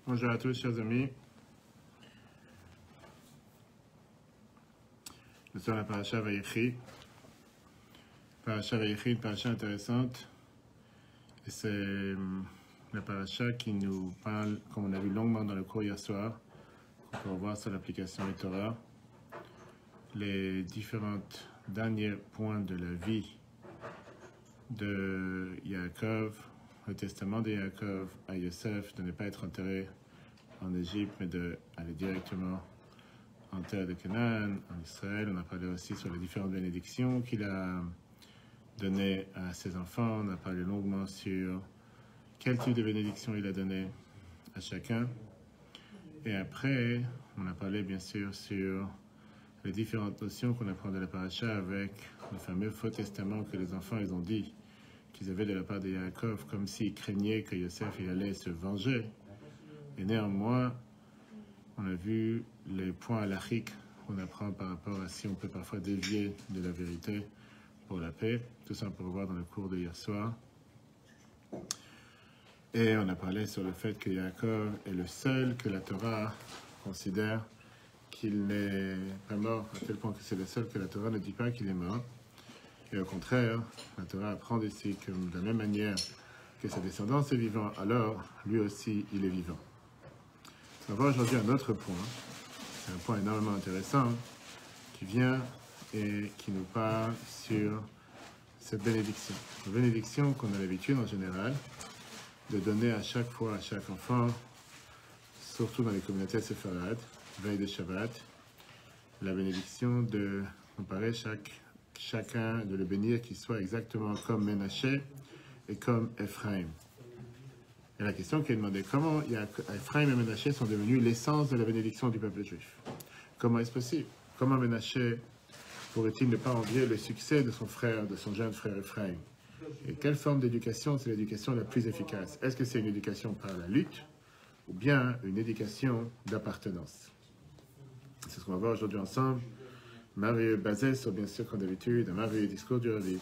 Bonjour à tous, chers amis. Nous sommes à la Parasha Vayechi. Parasha Vayechi, une parasha intéressante. Et c'est la parasha qui nous parle, comme on a vu longuement dans le cours hier soir, qu'on peut revoir sur l'application du Torah, les différents derniers points de la vie de Yaakov, le testament de Yaakov à Yosef, de ne pas être enterré en Égypte, mais d'aller directement en terre de Canaan, en Israël. On a parlé aussi sur les différentes bénédictions qu'il a données à ses enfants. On a parlé longuement sur quel type de bénédiction il a donné à chacun. Et après, on a parlé bien sûr sur les différentes notions qu'on apprend de la paracha avec le fameux faux testament que les enfants ils ont dit qu'ils avaient de la part de Yaakov, comme s'ils craignaient que Yosef il allait se venger. Et néanmoins, on a vu les points halachiques qu'on apprend par rapport à si on peut parfois dévier de la vérité pour la paix. Tout ça on peut revoir dans le cours de hier soir. Et on a parlé sur le fait que Yaakov est le seul que la Torah considère qu'il n'est pas mort, à tel point que c'est le seul que la Torah ne dit pas qu'il est mort. Et au contraire, la Torah apprend ici que de la même manière que sa descendance est vivante, alors lui aussi il est vivant. On va voir aujourd'hui un autre point, c'est un point énormément intéressant, qui vient et qui nous parle sur cette bénédiction. Une bénédiction qu'on a l'habitude en général de donner à chaque fois à chaque enfant, surtout dans les communautés séfarades, veille de Shabbat, la bénédiction de comparer chacun, de le bénir qu'il soit exactement comme Ménaché et comme Ephraim. Et la question qui est demandée, comment Ephraim et Ménaché sont devenus l'essence de la bénédiction du peuple juif? Comment est-ce possible? Comment Ménaché pourrait-il ne pas envier le succès de son frère, de son jeune frère Ephraim? Et quelle forme d'éducation, c'est l'éducation la plus efficace? Est-ce que c'est une éducation par la lutte ou bien une éducation d'appartenance? C'est ce qu'on va voir aujourd'hui ensemble. Merveilleux basé sur, bien sûr, comme d'habitude, un merveilleux discours du Rabbi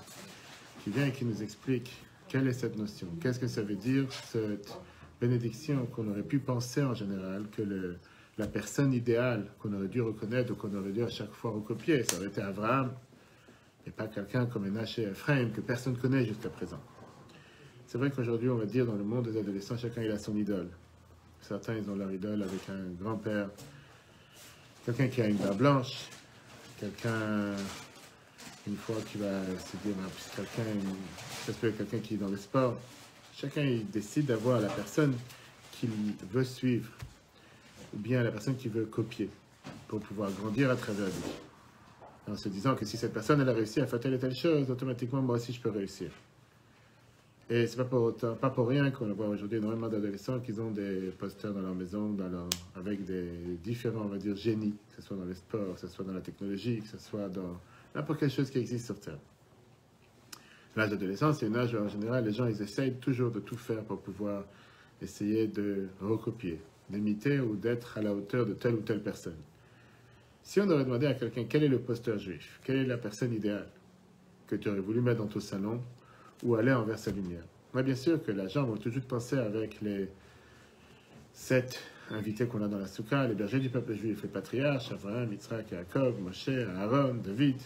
qui vient et qui nous explique quelle est cette notion, qu'est-ce que ça veut dire, cette bénédiction qu'on aurait pu penser en général, que la personne idéale qu'on aurait dû reconnaître ou qu'on aurait dû à chaque fois recopier, ça aurait été Abraham, et pas quelqu'un comme Ménaché et Ephraim que personne ne connaît jusqu'à présent. C'est vrai qu'aujourd'hui, on va dire, dans le monde des adolescents, chacun il a son idole. Certains, ils ont leur idole avec un grand-père, quelqu'un qui a une barbe blanche, quelqu'un, une fois, qui va se dire, quelqu'un qui est dans le sport. Chacun, il décide d'avoir la personne qu'il veut suivre, ou bien la personne qu'il veut copier, pour pouvoir grandir à travers lui. En se disant que si cette personne, elle a réussi à faire telle et telle chose, automatiquement, moi aussi, je peux réussir. Et c'est pas pour rien qu'on voit aujourd'hui énormément d'adolescents qui ont des posters dans leur maison, avec des différents, on va dire, génies, que ce soit dans le sport, que ce soit dans la technologie, que ce soit dans n'importe quelle chose qui existe sur Terre. L'âge d'adolescence, c'est un âge où, en général, les gens, ils essayent toujours de tout faire pour pouvoir essayer de recopier, d'imiter ou d'être à la hauteur de telle ou telle personne. Si on aurait demandé à quelqu'un quel est le poster juif, quelle est la personne idéale que tu aurais voulu mettre dans ton salon, ou aller envers sa lumière. Mais bien sûr que les gens vont toujours penser avec les 7 invités qu'on a dans la soukha, les bergers du peuple juif, les patriarches, Abraham, Yitzhak, Yaakov, Moshe, Aaron, David.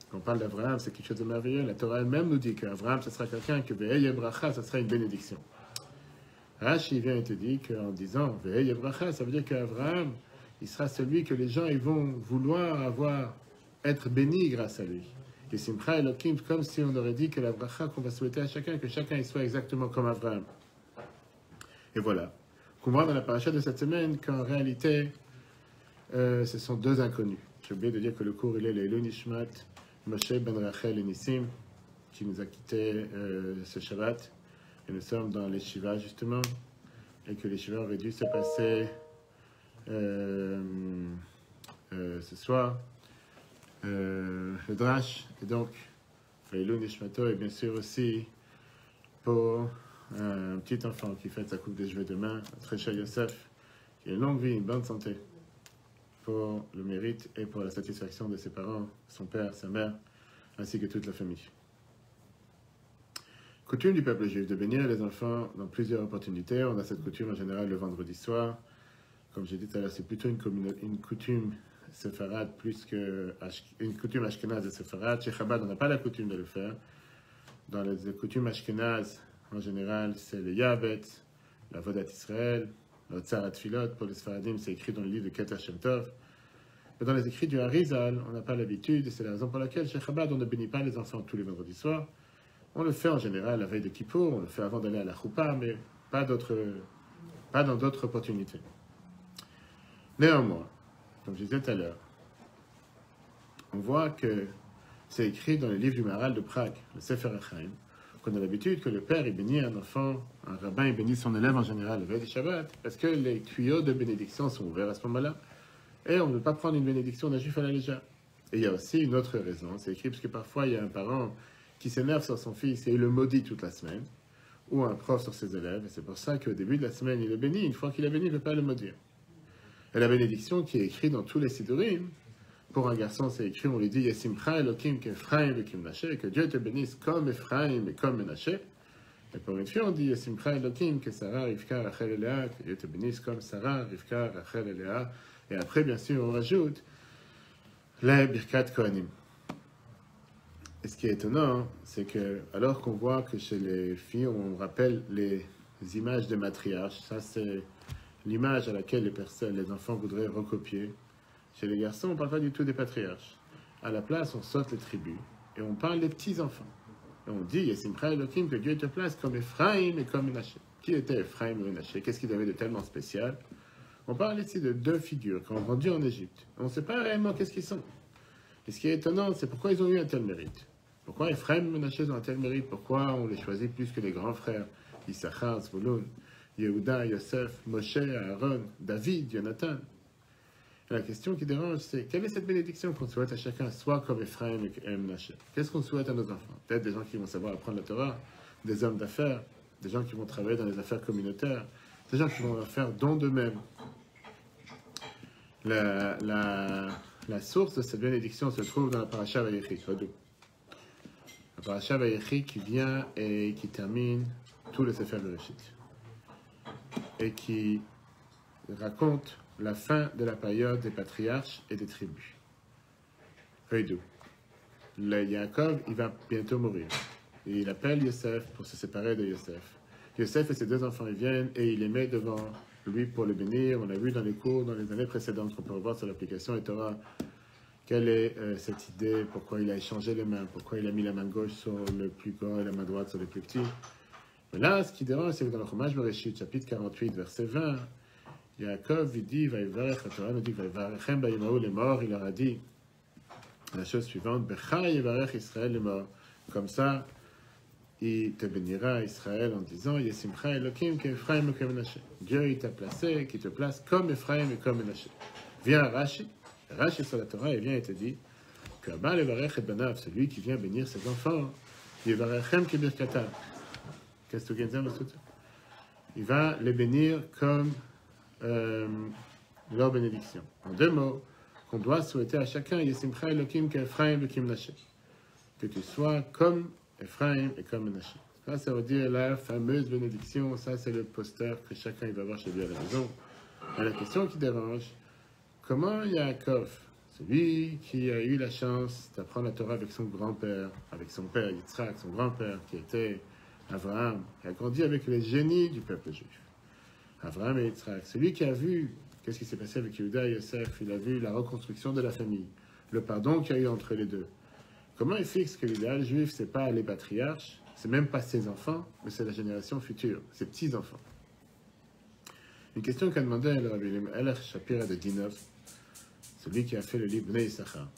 Quand on parle d'Abraham, c'est quelque chose de merveilleux. La Torah elle-même nous dit qu'Abraham, ce sera quelqu'un que Ve'eye Bracha, ce sera une bénédiction. Rashi vient et te dit qu'en disant Ve'eye Bracha, ça veut dire qu'Abraham, il sera celui que les gens ils vont vouloir être bénis grâce à lui. Et Simcha Elohim, comme si on aurait dit que la bracha qu'on va souhaiter à chacun, que chacun il soit exactement comme Abraham. Et voilà. On voit dans la paracha de cette semaine qu'en réalité, ce sont deux inconnus. J'ai oublié de dire que le cours il est le Nishmat Moshe ben Rachel et Nissim, qui nous a quittés ce Shabbat. Et nous sommes dans les Shiva justement, et que les Shiva auraient dû se passer ce soir. Le Drash, et donc Failou Nishmato, et bien sûr aussi pour un petit enfant qui fête sa coupe des cheveux demain, très cher Yosef, qui a une longue vie, une bonne santé, pour le mérite et pour la satisfaction de ses parents, son père, sa mère, ainsi que toute la famille. Coutume du peuple juif de bénir les enfants dans plusieurs opportunités. On a cette coutume en général le vendredi soir. Comme j'ai dit tout à l'heure, c'est plutôt une coutume séfarade plus une coutume ashkénaze de séfarade. Chez Chabad, on n'a pas la coutume de le faire. Dans les coutumes ashkénazes, en général, c'est le Yabet, la Vodat Israël, le Tzarat Filot. Pour les Sfaradim, c'est écrit dans le livre de Keter Shem Tov. Mais dans les écrits du Harizal, on n'a pas l'habitude, et c'est la raison pour laquelle chez Chabad, on ne bénit pas les enfants tous les vendredis soirs. On le fait en général la veille de Kippour, on le fait avant d'aller à la Choupa, mais pas dans d'autres opportunités. Néanmoins, comme je disais tout à l'heure, on voit que c'est écrit dans le livre du Maharal de Prague, le Sefer Echaim, qu'on a l'habitude que le père il bénit un enfant, un rabbin il bénit son élève en général le veille du Shabbat, parce que les tuyaux de bénédiction sont ouverts à ce moment-là, et on ne peut pas prendre une bénédiction d'un juif à la légère. Et il y a aussi une autre raison, c'est écrit parce que parfois il y a un parent qui s'énerve sur son fils et il le maudit toute la semaine, ou un prof sur ses élèves, et c'est pour ça qu'au début de la semaine il le bénit, une fois qu'il a béni, il ne peut pas le maudire. Et la bénédiction qui est écrite dans tous les Sidurim, pour un garçon, c'est écrit, on lui dit Yesimcha Elokim qu'Ephraim et Kimnaché, que Dieu te bénisse comme Ephraim et comme Menaché. Et pour une fille, on dit Yesimcha Elokim que Sarah, Rivka, Rachel et Léa, que Dieu te bénisse comme Sarah, Rivka, Rachel et Léa. Et après, bien sûr, on rajoute les Birkat Kohanim. Et ce qui est étonnant, c'est que, alors qu'on voit que chez les filles, on rappelle les images des matriarches, ça c'est l'image à laquelle les enfants voudraient recopier. Chez les garçons, on ne parle pas du tout des patriarches. À la place, on saute les tribus et on parle des petits-enfants. Et on dit, Yesimcha Elokim, que Dieu te place comme Ephraim et comme Menaché. Qui était Ephraim et Menaché? Qu'est-ce qu'il avait de tellement spécial? On parle ici de deux figures qui ont grandi en Égypte. On ne sait pas réellement qu'est-ce qu'ils sont. Et ce qui est étonnant, c'est pourquoi ils ont eu un tel mérite. Pourquoi Ephraim et Menaché ont un tel mérite? Pourquoi on les choisit plus que les grands frères? Issachar, Zvulun, Yehuda, Yosef, Moshe, Aaron, David, Jonathan. La question qui dérange, c'est quelle est cette bénédiction qu'on souhaite à chacun, soit comme Ephraim et Menaché? Qu'est-ce qu'on souhaite à nos enfants? Peut-être des gens qui vont savoir apprendre la Torah, des hommes d'affaires, des gens qui vont travailler dans les affaires communautaires, des gens qui vont faire don d'eux-mêmes. La source de cette bénédiction se trouve dans la Parasha Vayechi, Hodou. La Parasha Vayechi qui vient et qui termine tout le Sefer Bereshit. Et qui raconte la fin de la période des patriarches et des tribus. Hodou. Le Yaakov, il va bientôt mourir. Et il appelle Yosef pour se séparer de Yosef. Yosef et ses deux enfants, ils viennent et il les met devant lui pour le bénir. On a vu dans les cours, dans les années précédentes, qu'on peut revoir sur l'application et Torah, quelle est cette idée, pourquoi il a échangé les mains, pourquoi il a mis la main gauche sur le plus grand et la main droite sur les plus petits. Mais là, ce qui dérange, c'est que dans le Chumash Bereshit, chapitre 48, verset 20, Yaakov, il dit, la Torah nous dit, les morts, il leur a dit la chose suivante, Becha Yevarech Israël les morts. Comme ça, il te bénira Israël en disant Yesimcha Elokim qu'Ephraim et Menaché. Dieu il t'a placé, qui te place comme Ephraim et comme Menaché. Vient Rashi sur la Torah et vient et te dit que Abba Levarech et Banav, celui qui vient bénir ses enfants, Yevarechem Kebirkata. Qu'est-ce que tu viens de dire? Il va les bénir comme leur bénédiction. En deux mots, qu'on doit souhaiter à chacun Yesimcha Elokim qu'Ephraim et Menaché. Que tu sois comme Ephraim et comme Menaché. Ça veut dire la fameuse bénédiction. Ça, c'est le poster que chacun il va avoir chez lui à la maison. Et la question qui dérange, comment Yaakov, celui qui a eu la chance d'apprendre la Torah avec son grand-père, avec son père Yitzhak, son grand-père qui était Abraham, qui a grandi avec les génies du peuple juif, Abraham et Yitzhak, celui qui a vu qu'est-ce qui s'est passé avec Yehuda et Yosef, il a vu la reconstruction de la famille, le pardon qu'il y a eu entre les deux. Comment il fixe que l'idéal juif, c'est pas les patriarches, c'est même pas ses enfants, mais c'est la génération future, ses petits-enfants? Une question qu'a demandé le Rabbi Elach Shapira de Dinov, celui qui a fait le livre Bnei Issachar.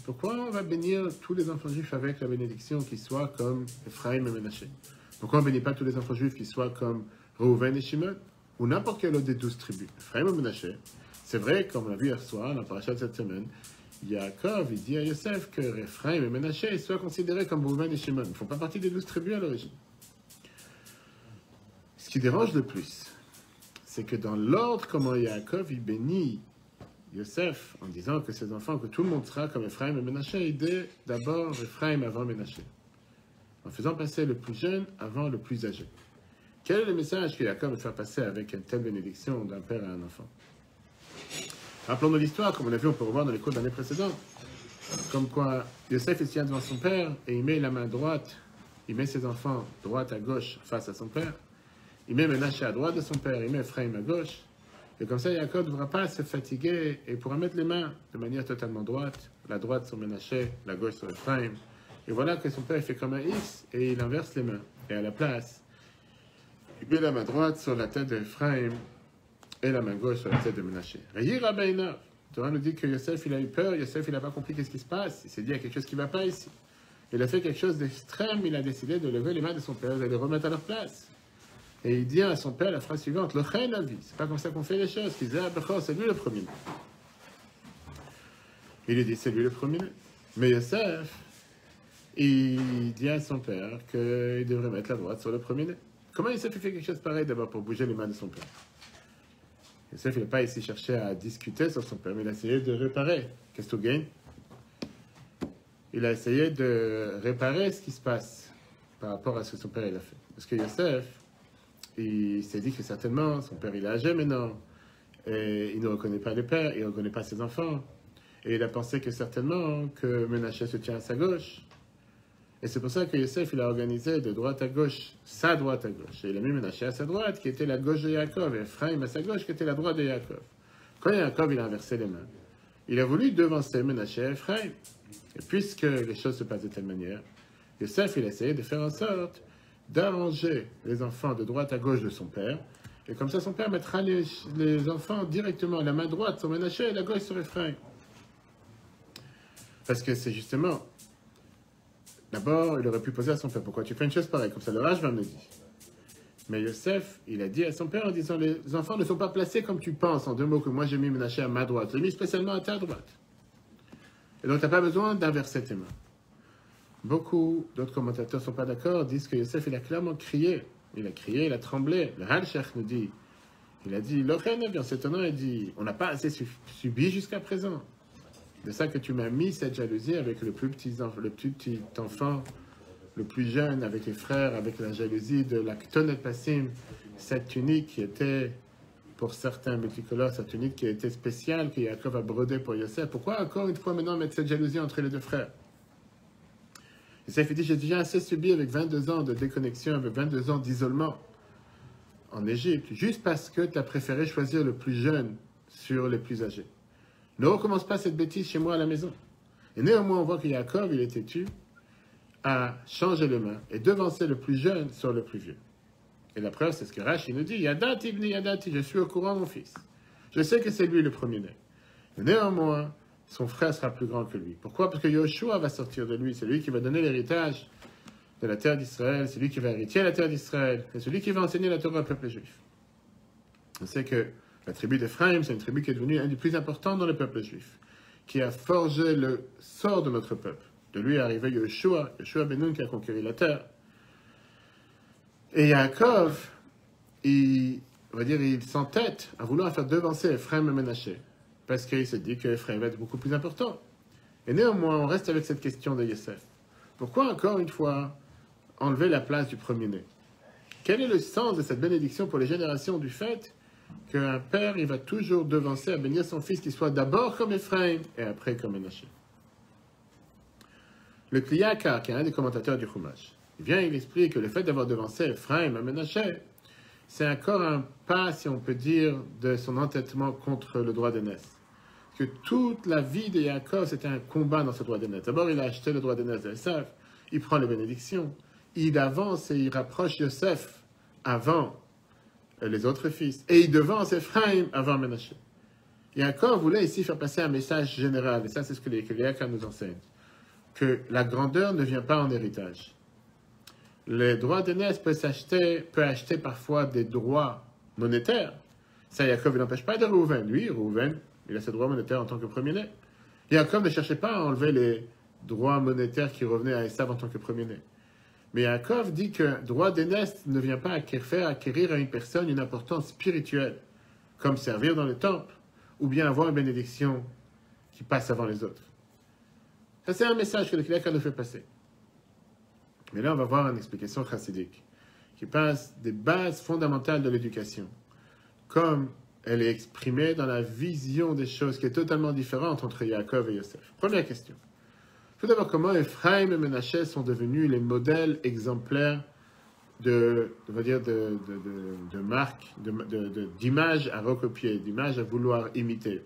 Pourquoi on va bénir tous les enfants juifs avec la bénédiction qui soit comme Ephraim et Menaché? Pourquoi on ne bénit pas tous les enfants juifs qui soient comme Reuven et Shimon, ou n'importe quel autre des 12 tribus? Ephraim et Menaché, c'est vrai, comme on l'a vu hier soir, dans la paracha de cette semaine, Yaakov, il dit à Yosef que Ephraim et Menaché soient considérés comme Reuven et Shimon. Ils ne font pas partie des 12 tribus à l'origine. Ce qui dérange le plus, c'est que dans l'ordre comment Yaakov il bénit Yosef en disant que ses enfants, que tout le monde sera comme Ephraim et Menaché, il dit d'abord Ephraim avant Menaché. en faisant passer le plus jeune avant le plus âgé. Quel est le message que Yaakov veut faire passer avec une telle bénédiction d'un père à un enfant? Rappelons-nous l'histoire, comme on a vu, on peut revoir dans les cours de l'année précédente, comme quoi Yosef il se tient devant son père et il met la main droite, il met ses enfants droite à gauche face à son père, il met Ménaché à droite de son père, il met Ephraim à gauche, et comme ça Yaakov ne devra pas se fatiguer et pourra mettre les mains de manière totalement droite, la droite sur Ménaché, la gauche sur Ephraim, et voilà que son père il fait comme un X et il inverse les mains, et à la place, il met la main droite sur la tête d'Ephraim et la main gauche sur la tête de Ménaché. Rayira Beina. Torah nous dit que Yosef, il a eu peur, Yosef, il n'a pas compris qu'est-ce qui se passe. Il s'est dit, il y a quelque chose qui ne va pas ici. Il a fait quelque chose d'extrême, il a décidé de lever les mains de son père et de les remettre à leur place. Et il dit à son père la phrase suivante, le chen a vie. C'est pas comme ça qu'on fait les choses. Il disait, c'est lui le premier. Il lui dit, c'est lui le premier. Mais Yosef, il dit à son père qu'il devrait mettre la droite sur le premier. Comment Yosef fait quelque chose pareil d'abord pour bouger les mains de son père? Yosef, il n'a pas ici cherché à discuter sur son père, mais il a essayé de réparer. Qu'est-ce que tu gagnes? Il a essayé de réparer ce qui se passe par rapport à ce que son père il a fait. Parce que Yosef, il s'est dit que certainement, son père il est âgé maintenant, et il ne reconnaît pas le père, il ne reconnaît pas ses enfants. Et il a pensé que certainement que Ménaché se tient à sa gauche. Et c'est pour ça que Yosef, il a organisé de droite à gauche, sa droite à gauche. Et il a mis Ménaché à sa droite, qui était la gauche de Yaakov, et Ephraim à sa gauche, qui était la droite de Yaakov. Quand Yaakov, il a inversé les mains, il a voulu devancer Ménaché et Ephraim. Et puisque les choses se passent de telle manière, Yosef, il a essayé de faire en sorte d'arranger les enfants de droite à gauche de son père. Et comme ça, son père mettra les enfants directement, la main droite sur Ménaché et la gauche sur Ephraim. Parce que c'est justement... D'abord, il aurait pu poser à son père, pourquoi tu fais une chose pareille? Comme ça, le Raj va me dire. Mais Yosef, il a dit à son père en disant, les enfants ne sont pas placés comme tu penses, en deux mots, que moi j'ai mis Ménaché à ma droite. Je l'ai mis spécialement à ta droite. Et donc, tu n'as pas besoin d'inverser tes mains. Beaucoup d'autres commentateurs ne sont pas d'accord, disent que Yosef, il a clairement crié. Il a crié, il a tremblé. Le Hal-Shech nous dit, il a dit, l'Ochen, bien s'étonnant, il dit, on n'a pas assez subi jusqu'à présent. C'est ça que tu m'as mis cette jalousie avec le plus petit enfant, le plus jeune, avec les frères, avec la jalousie de la Ktonet Passim, cette tunique qui était, pour certains multicolores, cette tunique qui était spéciale, que Yaakov a brodé pour Yosef. Pourquoi encore une fois maintenant mettre cette jalousie entre les deux frères? Yosef dit, j'ai déjà assez subi avec 22 ans de déconnexion, avec 22 ans d'isolement en Égypte, juste parce que tu as préféré choisir le plus jeune sur les plus âgés. Ne recommence pas cette bêtise chez moi à la maison. Et néanmoins, on voit que Yaakov, il est têtu à changer les mains et devancer le plus jeune sur le plus vieux. Et la preuve, c'est ce que Rashi nous dit, Yadati ibni Yadati, je suis au courant, mon fils. Je sais que c'est lui le premier-né. Néanmoins, son frère sera plus grand que lui. Pourquoi? Parce que Yoshua va sortir de lui. C'est lui qui va donner l'héritage de la terre d'Israël. C'est lui qui va hériter la terre d'Israël. C'est celui qui va enseigner la Torah au peuple juif. On sait que la tribu d'Ephraim, c'est une tribu qui est devenue un des plus importants dans le peuple juif, qui a forgé le sort de notre peuple. De lui est arrivé Yoshua ben Nun qui a conquéri la terre. Et Yaakov, il s'entête à vouloir faire devancer Ephraim et Ménaché, parce qu'il s'est dit qu'Ephraim va être beaucoup plus important. Et néanmoins, on reste avec cette question de Yosef. Pourquoi encore une fois enlever la place du premier-né? Quel est le sens de cette bénédiction pour les générations du fait qu'un père, il va toujours devancer à bénir son fils qui soit d'abord comme Ephraim et après comme Ménaché? Le Kliyaka, qui est un des commentateurs du Chumash, il explique que le fait d'avoir devancé Ephraim et Ménaché, c'est encore un pas, si on peut dire, de son entêtement contre le droit d'aînesse. Que toute la vie de Yaakov, c'était un combat dans ce droit d'aînesse. D'abord, il a acheté le droit d'aînesse de Esav, il prend les bénédictions, il avance et il rapproche Yosef avant les autres fils, et il devance Ephraim avant Ménaché. Yaakov voulait ici faire passer un message général, et ça c'est ce que les Kliyaka nous enseignent, que la grandeur ne vient pas en héritage. Le droit d'aînesse peut acheter parfois des droits monétaires. Ça, Yaakov ne l'empêche pas de Reuven. Lui, Reuven, il a ses droits monétaires en tant que premier-né. Yaakov ne cherchait pas à enlever les droits monétaires qui revenaient à Esav en tant que premier-né. Mais Yaakov dit que droit d'aînesse ne vient pas faire acquérir à une personne une importance spirituelle, comme servir dans le temple, ou bien avoir une bénédiction qui passe avant les autres. Ça, c'est un message que le Kliyaka nous fait passer. Mais là, on va voir une explication chassidique qui passe des bases fondamentales de l'éducation, comme elle est exprimée dans la vision des choses qui est totalement différente entre Yaakov et Yosef. Première question. Tout d'abord, comment Ephraim et Menaché sont devenus les modèles exemplaires de marques, d'images à recopier, d'images à vouloir imiter.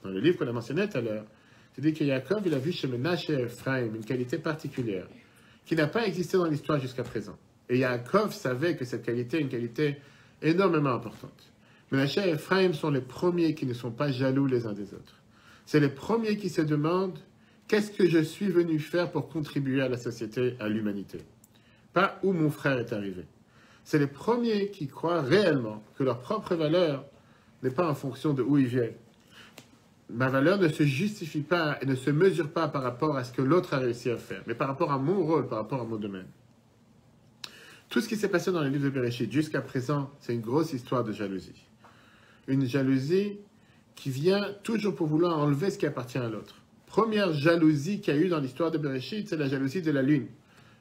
Dans le livre qu'on a mentionné tout à l'heure, c'est dit que Yaakov, il a vu chez Menaché et Ephraim une qualité particulière qui n'a pas existé dans l'histoire jusqu'à présent. Et Yaakov savait que cette qualité est une qualité énormément importante. Menaché et Ephraim sont les premiers qui ne sont pas jaloux les uns des autres. C'est les premiers qui se demandent qu'est-ce que je suis venu faire pour contribuer à la société, à l'humanité. Pas où mon frère est arrivé. C'est les premiers qui croient réellement que leur propre valeur n'est pas en fonction de où ils viennent. Ma valeur ne se justifie pas et ne se mesure pas par rapport à ce que l'autre a réussi à faire, mais par rapport à mon rôle, par rapport à mon domaine. Tout ce qui s'est passé dans le livre de Bereshit jusqu'à présent, c'est une grosse histoire de jalousie. Une jalousie qui vient toujours pour vouloir enlever ce qui appartient à l'autre. Première jalousie qu'il y a eu dans l'histoire de Bereshit, c'est la jalousie de la lune.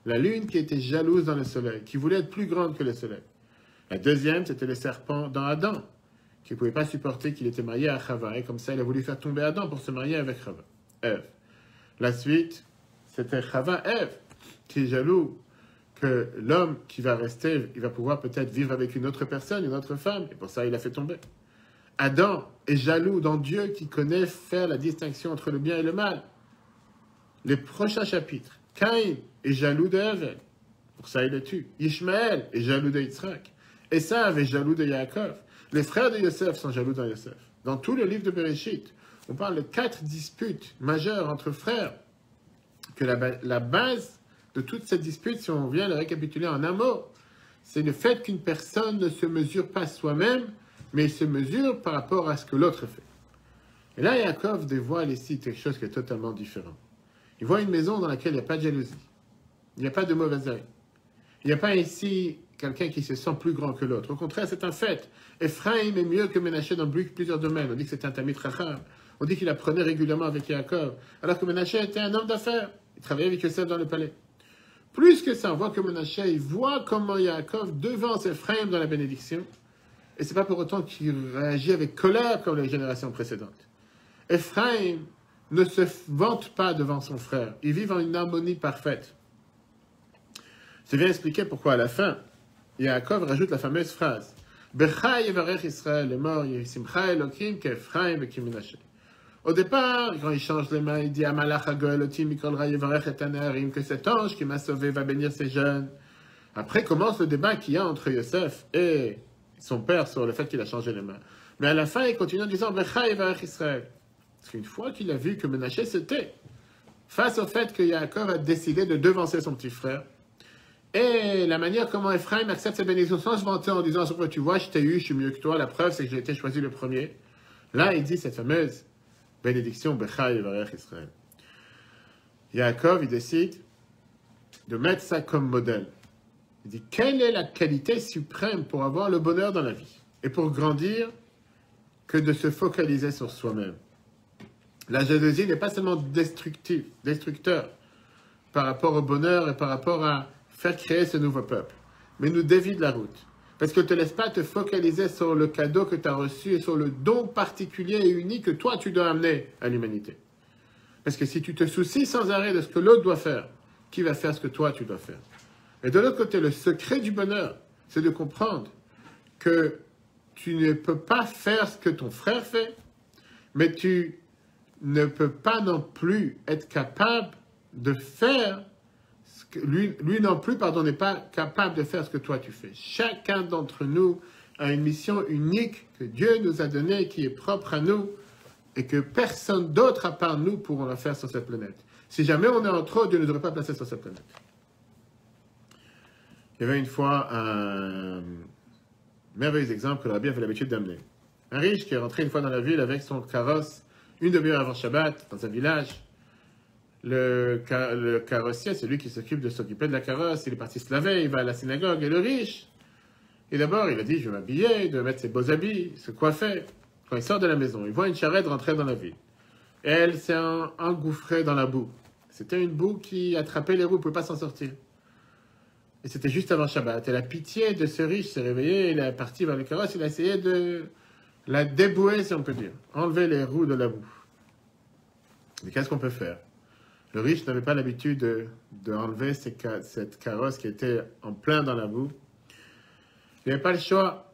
La lune qui était jalouse dans le soleil, qui voulait être plus grande que le soleil. La deuxième, c'était le serpent dans Adam, qui ne pouvait pas supporter qu'il était marié à Chava, et comme ça, il a voulu faire tomber Adam pour se marier avec Chava, Ève. La suite, c'était Chava, Ève, qui est jaloux que l'homme qui va rester, il va pouvoir peut-être vivre avec une autre personne, une autre femme, et pour ça, il a fait tomber. Adam est jaloux dans Dieu qui connaît faire la distinction entre le bien et le mal. Les prochains chapitres, Caïn est jaloux de Hevel, pour ça il le tue. Ishmaël est jaloux de Yitzhak. Esav est jaloux de Yaakov. Les frères de Yosef sont jaloux de Yosef. Dans tout le livre de Bereshit, on parle de 4 disputes majeures entre frères, que la base de toute cette dispute, si on vient le récapituler en un mot, c'est le fait qu'une personne ne se mesure pas soi-même, mais se mesure par rapport à ce que l'autre fait. Et là, Yaakov dévoile ici quelque chose qui est totalement différent. Il voit une maison dans laquelle il n'y a pas de jalousie. Il n'y a pas de mauvais œil. Il n'y a pas ici quelqu'un qui se sent plus grand que l'autre. Au contraire, c'est un fait. Ephraim est mieux que Menaché dans plusieurs domaines. On dit que c'est un Tamid Chacham. On dit qu'il apprenait régulièrement avec Yaakov. Alors que Menaché était un homme d'affaires. Il travaillait avec Yosef dans le palais. Plus que ça, on voit que Menaché, il voit comment Yaakov devance Ephraim dans la bénédiction. Et ce n'est pas pour autant qu'il réagit avec colère comme les générations précédentes. Ephraim ne se vante pas devant son frère. Ils vivent en une harmonie parfaite. C'est bien expliqué pourquoi à la fin, Yaakov rajoute la fameuse phrase Becha yevarech Israël, le mort, Simcha Elokim, qu'Ephraim et Menaché. Au départ, quand il change les mains, il dit Amalach Hagoelotim, Mikolra yevarech et Anaharim, que cet ange qui m'a sauvé va bénir ces jeunes. Après commence le débat qu'il y a entre Yosef et son père sur le fait qu'il a changé les mains. Mais à la fin, il continue en disant Becha yevarech Israël. Parce qu'une fois qu'il a vu que Menaché se tait, face au fait que Yaakov a décidé de devancer son petit frère, et la manière comment Ephraim accepte sa bénédiction sans se vanter en disant « Tu vois, je t'ai eu, je suis mieux que toi, la preuve c'est que j'ai été choisi le premier ». Là, il dit cette fameuse bénédiction « Becha yevarech Israël ». Yaakov, il décide de mettre ça comme modèle. Il dit « Quelle est la qualité suprême pour avoir le bonheur dans la vie et pour grandir que de se focaliser sur soi-même ». La jalousie n'est pas seulement destructeur par rapport au bonheur et par rapport à faire créer ce nouveau peuple, mais nous dévie de la route. Parce que ne te laisse pas te focaliser sur le cadeau que tu as reçu et sur le don particulier et unique que toi tu dois amener à l'humanité. Parce que si tu te soucies sans arrêt de ce que l'autre doit faire, qui va faire ce que toi tu dois faire? Et de l'autre côté, le secret du bonheur, c'est de comprendre que tu ne peux pas faire ce que ton frère fait, mais tu ne peut pas non plus être capable de faire ce que lui non plus, n'est pas capable de faire ce que toi tu fais. Chacun d'entre nous a une mission unique que Dieu nous a donnée, qui est propre à nous, et que personne d'autre à part nous pourront la faire sur cette planète. Si jamais on est en trop, Dieu ne devrait pas placer sur cette planète. Il y avait une fois un merveilleux exemple que le rabbi avait l'habitude d'amener. Un riche qui est rentré une fois dans la ville avec son carrosse, une demi-heure avant Shabbat, dans un village. Le carrossier, c'est lui qui s'occupe de la carrosse, il est parti se laver, il va à la synagogue, et le riche, et d'abord il a dit, je vais m'habiller, de mettre ses beaux habits, se coiffer. Quand il sort de la maison, il voit une charrette rentrer dans la ville. Et elle s'est engouffrée dans la boue. C'était une boue qui attrapait les roues, il ne pouvait pas s'en sortir. Et c'était juste avant Shabbat. Et la pitié de ce riche s'est réveillée, il est parti vers le carrosse, il a essayé de la débouer, si on peut dire. Enlever les roues de la boue. Mais qu'est-ce qu'on peut faire? Le riche n'avait pas l'habitude d'enlever cette carrosse qui était en plein dans la boue. Il n'avait pas le choix.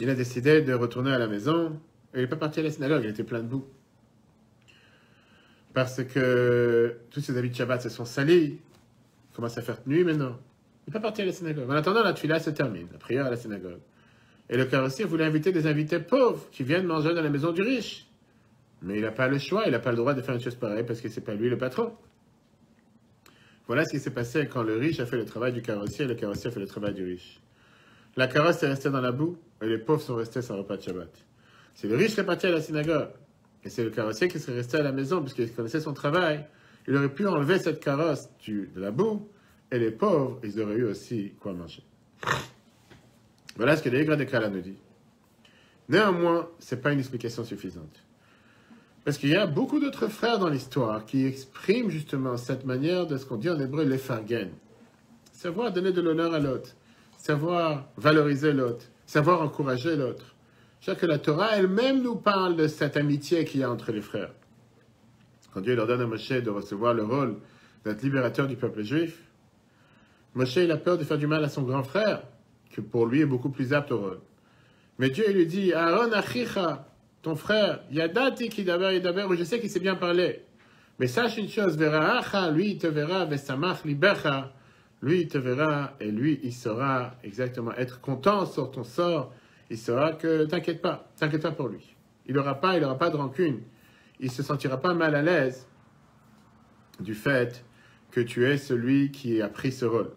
Il a décidé de retourner à la maison. Et il n'est pas parti à la synagogue, il était plein de boue. Parce que tous ses habits de Shabbat se sont salis. Il commence à faire nuit maintenant. Il n'est pas parti à la synagogue. En attendant, la tefila se termine, la prière à la synagogue. Et le carrossier voulait inviter des invités pauvres qui viennent manger dans la maison du riche. Mais il n'a pas le choix, il n'a pas le droit de faire une chose pareille parce que c'est pas lui le patron. Voilà ce qui s'est passé quand le riche a fait le travail du carrossier et le carrossier a fait le travail du riche. La carrosse est restée dans la boue et les pauvres sont restés sans repas de Shabbat. C'est le riche qui est parti à la synagogue et c'est le carrossier qui serait resté à la maison puisqu'il connaissait son travail. Il aurait pu enlever cette carrosse de la boue et les pauvres, ils auraient eu aussi quoi manger. Voilà ce que l'Egra de Kala nous dit. Néanmoins, ce n'est pas une explication suffisante. Parce qu'il y a beaucoup d'autres frères dans l'histoire qui expriment justement cette manière de ce qu'on dit en hébreu, l'effargen. Savoir donner de l'honneur à l'autre, savoir valoriser l'autre, savoir encourager l'autre. Je sais que la Torah elle-même nous parle de cette amitié qu'il y a entre les frères. Quand Dieu leur donne à Moshe de recevoir le rôle d'être libérateur du peuple juif, Moshe il a peur de faire du mal à son grand frère, que pour lui est beaucoup plus apte au rôle. Mais Dieu il lui dit, Aaron achicha, ton frère, Yadati qui daber, je sais qu'il sait bien parler. Mais sache une chose, Veraacha, lui il te verra, Vesamach libecha, lui il te verra, et lui il saura exactement être content sur ton sort, il saura que t'inquiète pas pour lui. Il n'aura pas de rancune, il ne se sentira pas mal à l'aise du fait que tu es celui qui a pris ce rôle.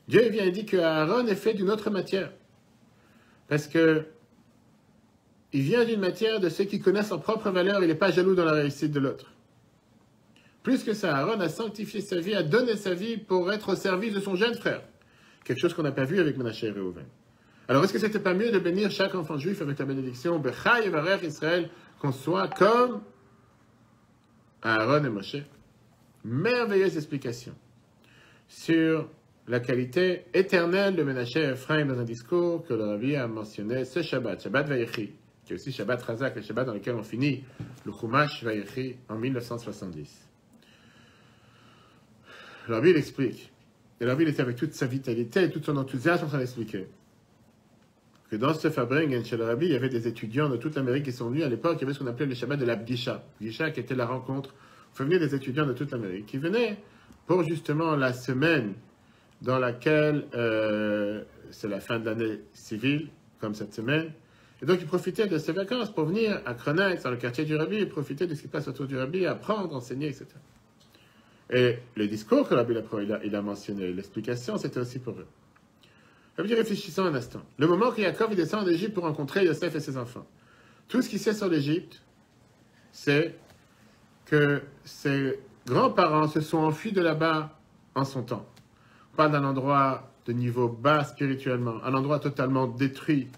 Dieu vient et dit que Aaron est fait d'une autre matière, parce que il vient d'une matière de ceux qui connaissent leur propre valeur, il n'est pas jaloux dans la réussite de l'autre. Plus que ça, Aaron a sanctifié sa vie, a donné sa vie pour être au service de son jeune frère. Quelque chose qu'on n'a pas vu avec Menaché et Réhouven. Alors, est-ce que c'était pas mieux de bénir chaque enfant juif avec la bénédiction Bechai Yevarech Israël, qu'on soit comme Aaron et Moshe? Merveilleuse explication sur la qualité éternelle de Menaché et Ephraim dans un discours que le Rabbi a mentionné ce Shabbat, Shabbat Vayechi, qui est aussi Shabbat Razak, le Shabbat dans lequel on finit le Chumash Vayechi en 1970. Le Rabbi il explique, et le Rabbi il était avec toute sa vitalité et tout son enthousiasme en train d'expliquer, que dans ce Fabringen chez le Rabbi, il y avait des étudiants de toute l'Amérique qui sont venus à l'époque, il y avait ce qu'on appelait le Shabbat de la Bdisha. Bdisha qui était la rencontre, on fait venir des étudiants de toute l'Amérique qui venaient pour justement la semaine dans laquelle c'est la fin de l'année civile, comme cette semaine. Et donc, ils profitaient de ces vacances pour venir à Krenex, dans le quartier du Rabbi, et profiter de ce qui passe autour du Rabbi, apprendre, enseigner, etc. Et le discours que le Rabbi il a mentionné, l'explication, c'était aussi pour eux. Rabbi dit, réfléchissons un instant. Le moment que Yaakov il descend en Égypte pour rencontrer Yosef et ses enfants, tout ce qu'il sait sur l'Égypte, c'est que ses grands-parents se sont enfuis de là-bas en son temps. On parle d'un endroit de niveau bas spirituellement, un endroit totalement détruit,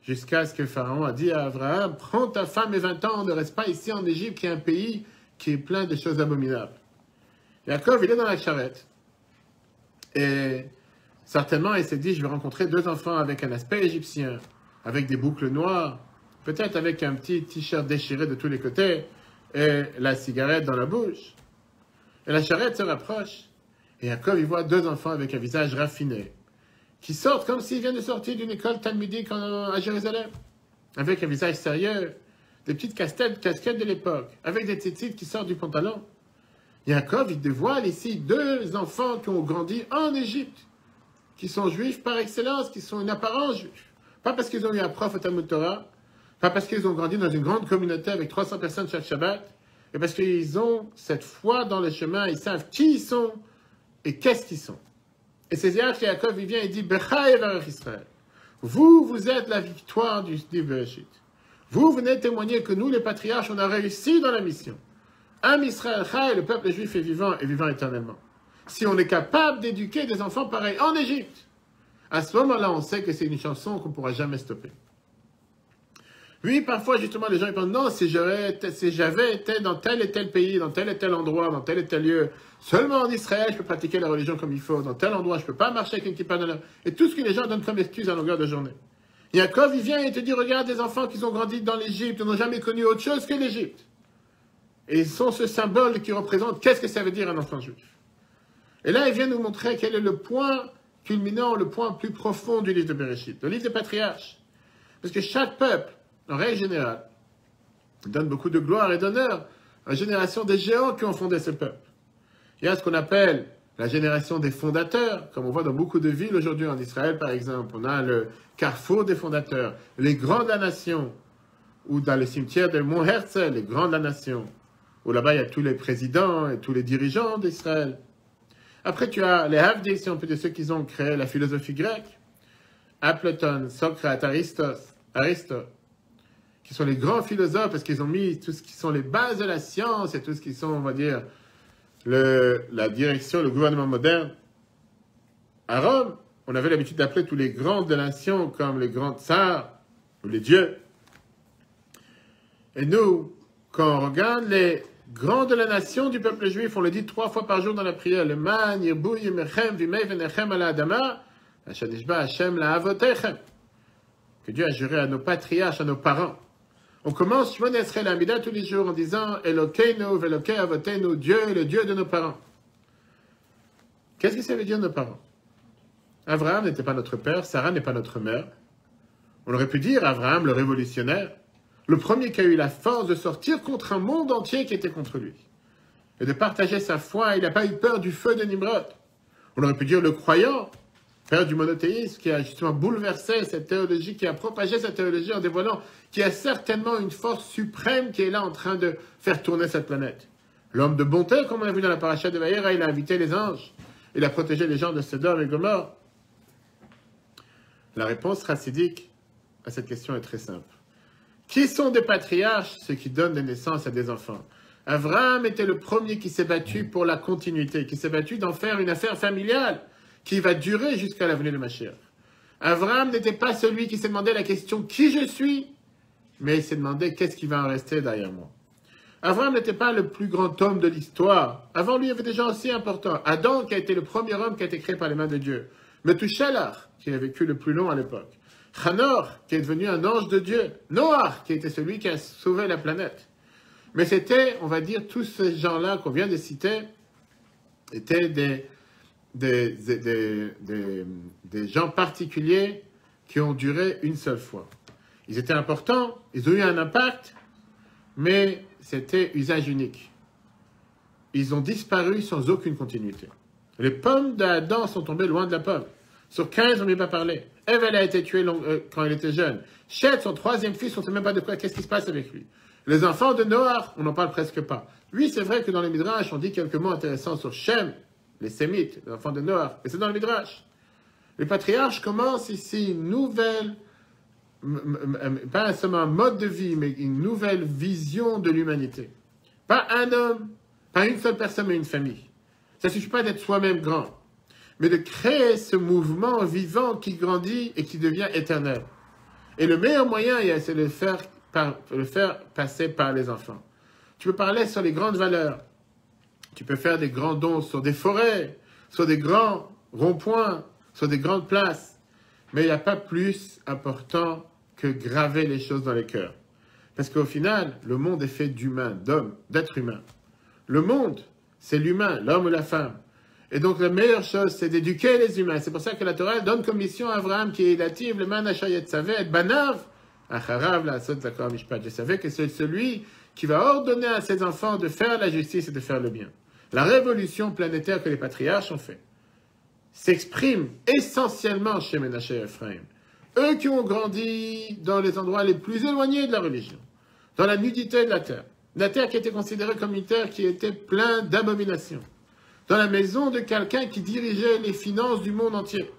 jusqu'à ce que Pharaon a dit à Abraham, prends ta femme et 20 ans, ne reste pas ici en Égypte, qui est un pays qui est plein de choses abominables. Yaakov, il est dans la charrette. Et certainement, il s'est dit, je vais rencontrer 2 enfants avec un aspect égyptien, avec des boucles noires, peut-être avec un petit t-shirt déchiré de tous les côtés, et la cigarette dans la bouche. Et la charrette se rapproche. Et Yaakov, il voit 2 enfants avec un visage raffiné, qui sortent comme s'ils viennent de sortir d'une école talmudique à Jérusalem, avec un visage sérieux, des petites casquettes de l'époque, avec des tzitzit qui sortent du pantalon. Yaakov, il dévoile ici 2 enfants qui ont grandi en Égypte, qui sont juifs par excellence, qui sont une apparence juive. Pas parce qu'ils ont eu un prof au Talmud Torah, pas parce qu'ils ont grandi dans une grande communauté avec 300 personnes chaque Shabbat, mais parce qu'ils ont cette foi dans le chemin, ils savent qui ils sont et qu'est-ce qu'ils sont. Et c'est là que Yaakov il vient et dit, Bechai Yevarech Israël. Vous êtes la victoire du Bereshit. Vous venez témoigner que nous, les patriarches, on a réussi dans la mission. Am Israël Chai, le peuple juif est vivant et vivant éternellement. Si on est capable d'éduquer des enfants pareils en Égypte, à ce moment-là, on sait que c'est une chanson qu'on ne pourra jamais stopper. Oui, parfois, justement, les gens ils pensent, non, si j'avais été dans tel et tel pays, dans tel et tel endroit, dans tel et tel lieu, seulement en Israël, je peux pratiquer la religion comme il faut, dans tel endroit, je ne peux pas marcher avec une kippa dans la... Et tout ce que les gens donnent comme excuse à longueur de journée. Yaakov, il vient et te dit, regarde des enfants qui ont grandi dans l'Égypte, n'ont jamais connu autre chose que l'Égypte. Et ils sont ce symbole qui représente qu'est-ce que ça veut dire un enfant juif. Et là, il vient nous montrer quel est le point culminant, le point plus profond du livre de Bereshit, le livre des patriarches. Parce que chaque peuple, en règle générale, donne beaucoup de gloire et d'honneur à la génération des géants qui ont fondé ce peuple. Il y a ce qu'on appelle la génération des fondateurs, comme on voit dans beaucoup de villes aujourd'hui en Israël, par exemple. On a le carrefour des fondateurs, les grands de la nation, ou dans le cimetière de Mont Herzl, les grands de la nation, où là-bas il y a tous les présidents et tous les dirigeants d'Israël. Après, tu as les Havdis, si on peut dire ceux qui ont créé la philosophie grecque, Platon, Socrate, Aristote, qui sont les grands philosophes, parce qu'ils ont mis tout ce qui sont les bases de la science et tout ce qui sont, on va dire, la direction, le gouvernement moderne. À Rome, on avait l'habitude d'appeler tous les grands de la nation comme les grands tsars ou les dieux. Et nous, quand on regarde les grands de la nation du peuple juif, on le dit 3 fois par jour dans la prière, le man, yirbu, yimechem, vimei, venechem, ala adama, Hashadishba, Hashem, la avotechem. Que Dieu a juré à nos patriarches, à nos parents. On commence Shmon Esrei Amida tous les jours en disant Elokeinu velokei avotenu, Dieu est le Dieu de nos parents. Qu'est-ce que ça veut dire nos parents? Abraham n'était pas notre père, Sarah n'est pas notre mère. On aurait pu dire Abraham le révolutionnaire, le premier qui a eu la force de sortir contre un monde entier qui était contre lui. Et de partager sa foi, il n'a pas eu peur du feu de Nimrod. On aurait pu dire le croyant, père du monothéisme, qui a justement bouleversé cette théologie, qui a propagé cette théologie en dévoilant qu'il y a certainement une force suprême qui est là en train de faire tourner cette planète. L'homme de bonté, comme on a vu dans la paracha de Vayera, il a invité les anges, il a protégé les gens de Sodome et Gomorrhe. La réponse racidique à cette question est très simple. Qui sont des patriarches? Ceux qui donnent des naissances à des enfants. Abraham était le premier qui s'est battu pour la continuité, qui s'est battu d'en faire une affaire familiale qui va durer jusqu'à la venue de Mashiach. Abraham n'était pas celui qui s'est demandé la question « qui je suis ?» mais il s'est demandé « qu'est-ce qui va en rester derrière moi ?» Abraham n'était pas le plus grand homme de l'histoire. Avant lui, il y avait des gens aussi importants. Adam, qui a été le premier homme qui a été créé par les mains de Dieu. Methuselah, qui a vécu le plus long à l'époque. Hanor, qui est devenu un ange de Dieu. Noah, qui était celui qui a sauvé la planète. Mais c'était, on va dire, tous ces gens-là qu'on vient de citer, étaient des gens particuliers qui ont duré une seule fois. Ils étaient importants, ils ont eu un impact, mais c'était usage unique. Ils ont disparu sans aucune continuité. Les pommes d'Adam sont tombées loin de la pomme. Sur 15, on ne lui a pas parlé. Ève, elle a été tuée quand elle était jeune. Chet, son 3e fils, on ne sait même pas de quoi, qu'est-ce qui se passe avec lui. Les enfants de Noah, on n'en parle presque pas. Lui, c'est vrai que dans les Midrash, on dit quelques mots intéressants sur Shem, les Sémites, les enfants de Noah, et c'est dans le Midrash. Les patriarches commencent ici une nouvelle, pas seulement un mode de vie, mais une nouvelle vision de l'humanité. Pas un homme, pas une seule personne, mais une famille. Ça ne suffit pas d'être soi-même grand, mais de créer ce mouvement vivant qui grandit et qui devient éternel. Et le meilleur moyen, c'est de le faire passer par les enfants. Tu peux parler sur les grandes valeurs. Tu peux faire des grands dons sur des forêts, sur des grands ronds-points, sur des grandes places. Mais il n'y a pas plus important que graver les choses dans les cœurs. Parce qu'au final, le monde est fait d'humains, d'hommes, d'êtres humains. Le monde, c'est l'humain, l'homme ou la femme. Et donc la meilleure chose, c'est d'éduquer les humains. C'est pour ça que la Torah donne comme mission à Abraham qui est dative, le man achayet savet, banav, acharav la sot zakor mishpat. Je savais que c'est celui qui va ordonner à ses enfants de faire la justice et de faire le bien. La révolution planétaire que les patriarches ont fait s'exprime essentiellement chez Ménaché et Ephraim. Eux qui ont grandi dans les endroits les plus éloignés de la religion, dans la nudité de la terre qui était considérée comme une terre qui était pleine d'abominations, dans la maison de quelqu'un qui dirigeait les finances du monde entier.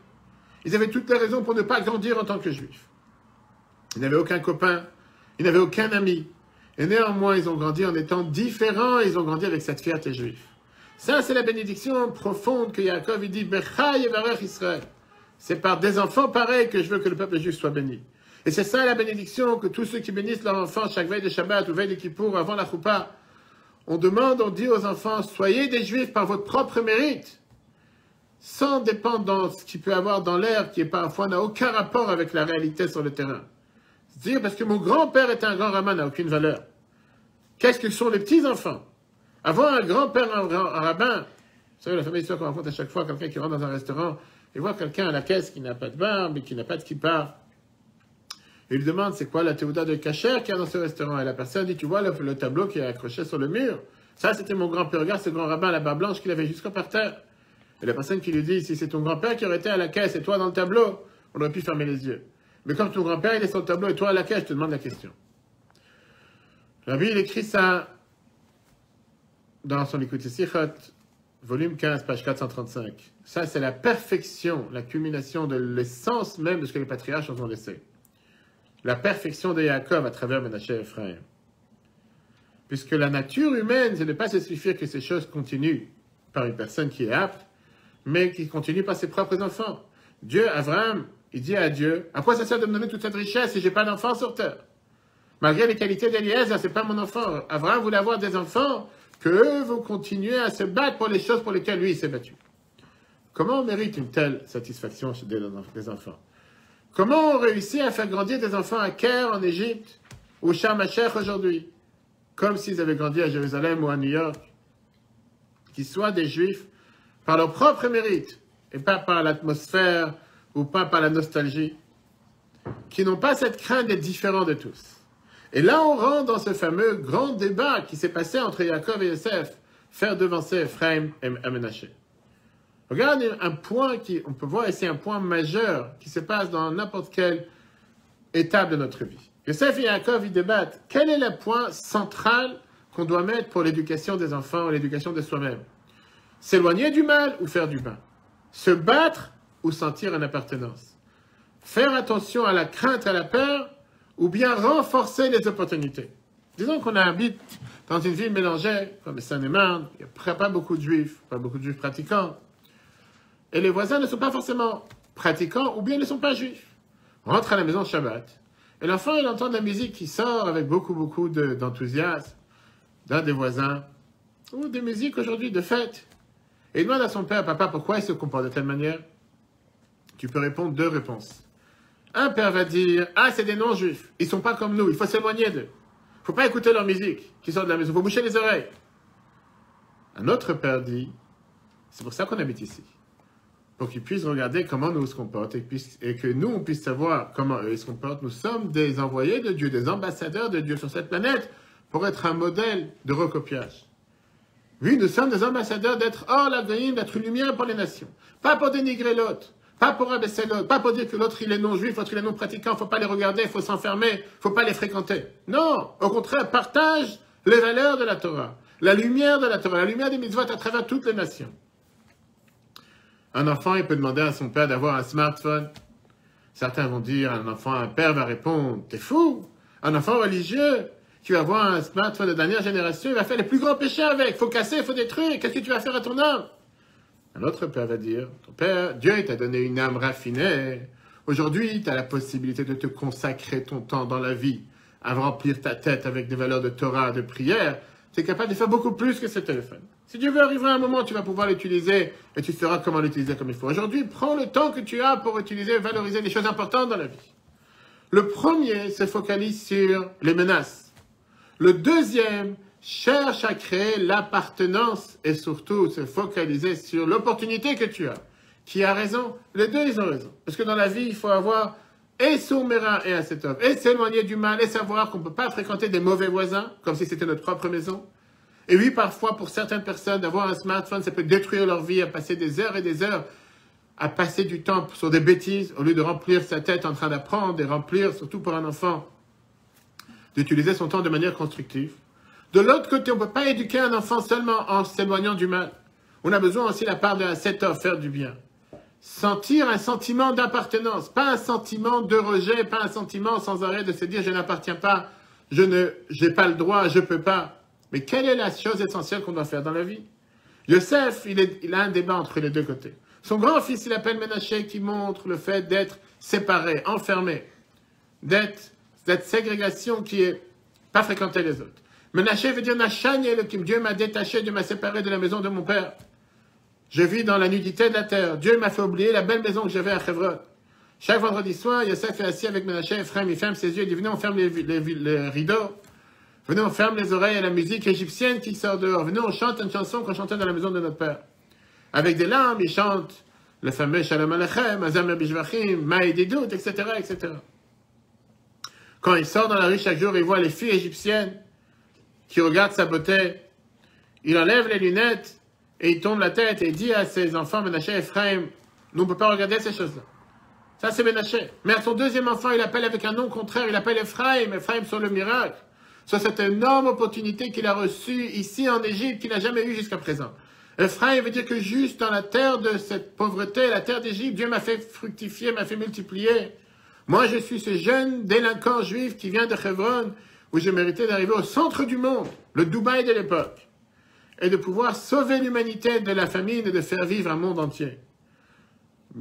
Ils avaient toutes les raisons pour ne pas grandir en tant que juifs. Ils n'avaient aucun copain, ils n'avaient aucun ami. Et néanmoins, ils ont grandi en étant différents et ils ont grandi avec cette fierté juive. Ça, c'est la bénédiction profonde que Yaakov il dit « Becha yevarech Israël ». C'est par des enfants pareils que je veux que le peuple juif soit béni. Et c'est ça la bénédiction que tous ceux qui bénissent leur enfant chaque veille de Shabbat ou veille de Kippour avant la Choupa, on dit aux enfants, soyez des Juifs par votre propre mérite, sans dépendance qu'il peut y avoir dans l'air qui parfois n'a aucun rapport avec la réalité sur le terrain. Dire parce que mon grand-père était un grand rabbin n'a aucune valeur. Qu'est-ce que sont les petits-enfants? Avoir un grand-père, un rabbin, vous savez, la famille histoire qu'on raconte à chaque fois, quelqu'un qui rentre dans un restaurant et voit quelqu'un à la caisse qui n'a pas de barbe et qui n'a pas de kippa. Il lui demande c'est quoi la théouda de kasher qu'il y a dans ce restaurant. Et la personne dit, tu vois le tableau qui est accroché sur le mur? Ça, c'était mon grand-père. Regarde ce grand rabbin à la barbe blanche qu'il avait jusqu'au par terre. Et la personne qui lui dit, si c'est ton grand-père qui aurait été à la caisse et toi dans le tableau, on aurait pu fermer les yeux. Mais comme ton grand-père, il est sur le tableau et toi à la caisse, je te demande la question. Rabbi, il écrit ça dans son Likutei Sichot, volume 15, page 435. Ça, c'est la perfection, la culmination de l'essence même de ce que les patriarches ont laissé. La perfection de Yaakov à travers Menaché et Ephraim. Puisque la nature humaine, c'est de ne pas se suffire que ces choses continuent par une personne qui est apte, mais qui continue par ses propres enfants. Dieu, Abraham, il dit à Dieu, à quoi ça sert de me donner toute cette richesse si je n'ai pas d'enfant sur terre? Malgré les qualités d'Eliezer, ce n'est pas mon enfant. Abraham voulait avoir des enfants, que eux vont continuer à se battre pour les choses pour lesquelles lui il s'est battu. Comment on mérite une telle satisfaction des enfants? Comment on réussit à faire grandir des enfants à Caire, en Égypte, ou Sharm el-Sheikh aujourd'hui, comme s'ils avaient grandi à Jérusalem ou à New York, qu'ils soient des Juifs par leur propre mérite, et pas par l'atmosphère, ou pas par la nostalgie, qui n'ont pas cette crainte d'être différents de tous. Et là, on rentre dans ce fameux grand débat qui s'est passé entre Yaakov et Yosef, faire devancer Ephraim et Menaché. Regardez un point on peut voir ici un point majeur qui se passe dans n'importe quelle étape de notre vie. Yosef et Yaakov, ils débattent. Quel est le point central qu'on doit mettre pour l'éducation des enfants, l'éducation de soi-même? S'éloigner du mal ou faire du bien? Se battre ou sentir une appartenance? Faire attention à la crainte, à la peur, ou bien renforcer les opportunités? Disons qu'on habite dans une ville mélangée, comme Seine-et-Marne, il n'y a pas beaucoup de juifs pratiquants. Et les voisins ne sont pas forcément pratiquants, ou bien ne sont pas juifs. On rentre à la maison Shabbat, et l'enfant, il entend de la musique qui sort avec beaucoup d'enthousiasme d'un des voisins, ou des musiques aujourd'hui de fête. Et il demande à son père, papa, pourquoi il se comporte de telle manière? Tu peux répondre deux réponses. Un père va dire, ah, c'est des non-juifs, ils ne sont pas comme nous, il faut s'éloigner d'eux. Il ne faut pas écouter leur musique qui sort de la maison, il faut boucher les oreilles. Un autre père dit, c'est pour ça qu'on habite ici. Pour qu'ils puissent regarder comment nous se comportent et que nous, on puisse savoir comment eux se comportent. Nous sommes des envoyés de Dieu, des ambassadeurs de Dieu sur cette planète pour être un modèle de recopiage. Oui, nous sommes des ambassadeurs d'être hors la gaïne, d'être une lumière pour les nations. Pas pour dénigrer l'autre, pas pour abaisser l'autre, pas pour dire que l'autre il est non-juif, l'autre il est non-pratiquant, il ne faut pas les regarder, il faut s'enfermer, il ne faut pas les fréquenter. Non, au contraire, partage les valeurs de la Torah, la lumière de la Torah, la lumière des mitzvot à travers toutes les nations. Un enfant, il peut demander à son père d'avoir un smartphone. Certains vont dire, un père va répondre, t'es fou. Un enfant religieux qui va avoir un smartphone de dernière génération, il va faire les plus grands péchés avec. Il faut casser, il faut détruire. Qu'est-ce que tu vas faire à ton âme? Un autre père va dire, ton père, Dieu t'a donné une âme raffinée. Aujourd'hui, tu as la possibilité de te consacrer ton temps dans la vie, à remplir ta tête avec des valeurs de Torah, de prière. Tu es capable de faire beaucoup plus que ce téléphone. Si Dieu veut arriver à un moment, tu vas pouvoir l'utiliser et tu sauras comment l'utiliser comme il faut. Aujourd'hui, prends le temps que tu as pour utiliser et valoriser les choses importantes dans la vie. Le premier se focalise sur les menaces. Le deuxième cherche à créer l'appartenance et surtout se focaliser sur l'opportunité que tu as. Qui a raison? Les deux, ils ont raison. Parce que dans la vie, il faut avoir et Sourmera et Asetov, et s'éloigner du mal, et savoir qu'on ne peut pas fréquenter des mauvais voisins, comme si c'était notre propre maison. Et oui, parfois, pour certaines personnes, d'avoir un smartphone, ça peut détruire leur vie, à passer des heures et des heures, à passer du temps sur des bêtises, au lieu de remplir sa tête en train d'apprendre, et remplir, surtout pour un enfant, d'utiliser son temps de manière constructive. De l'autre côté, on ne peut pas éduquer un enfant seulement en s'éloignant du mal. On a besoin aussi de la part de Asetov, faire du bien. Sentir un sentiment d'appartenance, pas un sentiment de rejet, pas un sentiment sans arrêt de se dire « je n'appartiens pas, je n'ai pas le droit, je ne peux pas ». Mais quelle est la chose essentielle qu'on doit faire dans la vie? Yosef, il a un débat entre les deux côtés. Son grand-fils, il appelle Menaché, qui montre le fait d'être séparé, enfermé. cette ségrégation qui est pas fréquenter les autres. Menaché veut dire Nachani Elohim. Dieu m'a détaché, Dieu m'a séparé de la maison de mon père. Je vis dans la nudité de la terre. Dieu m'a fait oublier la belle maison que j'avais à Hebron. Chaque vendredi soir, Yosef est assis avec Menaché et Ephraim. Il ferme ses yeux. Il dit venez, on ferme les rideaux. Venez, on ferme les oreilles à la musique égyptienne qui sort dehors. Venez, on chante une chanson qu'on chantait dans la maison de notre père. Avec des larmes, il chante le fameux Shalom Alechem, Azam Bishvachim, Maïdidout, etc., etc. Quand il sort dans la rue chaque jour, il voit les filles égyptiennes qui regardent sa beauté. Il enlève les lunettes et il tourne la tête et il dit à ses enfants, Menaché et Ephraim, nous ne pouvons pas regarder ces choses-là. Ça, c'est Menaché. Mais à son deuxième enfant, il appelle avec un nom contraire, il appelle Ephraim. Ephraim sur le miracle, sur cette énorme opportunité qu'il a reçue ici en Égypte, qu'il n'a jamais eue jusqu'à présent. Ephraim veut dire que juste dans la terre de cette pauvreté, la terre d'Égypte, Dieu m'a fait fructifier, m'a fait multiplier. Moi, je suis ce jeune délinquant juif qui vient de Hebron, où j'ai mérité d'arriver au centre du monde, le Dubaï de l'époque, et de pouvoir sauver l'humanité de la famine et de faire vivre un monde entier.